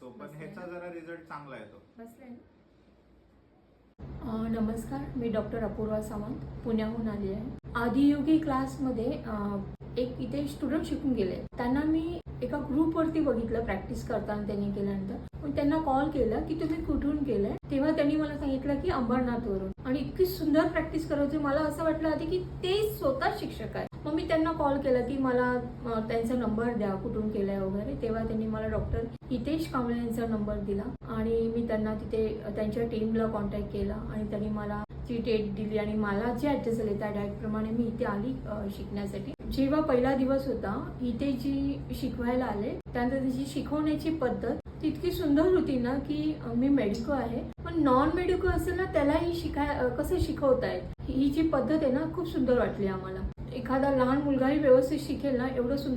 शकतो, पण ह्याचा जरा रिझल्ट चांगला येतो. नमस्कार, मी डॉक्टर अपूर्वा सावंत पुण्याहून आली आहे. आदियोगी क्लासमध्ये एक इथे स्टुडंट शिकून गेले. त्यांना मी एका ग्रुपवरती बघितलं प्रॅक्टिस करताना त्यांनी केल्यानंतर. पण त्यांना कॉल केला की तुम्ही कुठून केलंय, तेव्हा त्यांनी मला सांगितलं की अंबरनाथवरून. आणि इतकी सुंदर प्रॅक्टिस करायची, मला असं वाटलं आधी की ते स्वतः शिक्षक आहे. मग मी त्यांना कॉल केला की मला त्यांचा नंबर द्या, कुठून केलाय वगैरे. तेव्हा त्यांनी मला डॉक्टर हितेश कांबळे यांचा नंबर दिला आणि मी त्यांना तिथे त्यांच्या टीमला कॉन्टॅक्ट केला आणि त्यांनी मला ची डेट दिली आणि मला जे ऍडजस्ट झाले त्या डाएटप्रमाणे मी इथे आली शिकण्यासाठी. जेव्हा पहिला दिवस होता इथे जी शिकवायला आले, त्यानंतर त्याची शिकवण्याची पद्धत तितकी सुंदर होती ना की मी मेडिको आहे, पण नॉन मेडिको असेल ना त्यालाही कसं शिकवतायत, ही जी पद्धत आहे ना खूप सुंदर वाटली आम्हाला. एखादा लहान मुलगाही व्यवस्थित शिकेल ना, एवढं सुंदर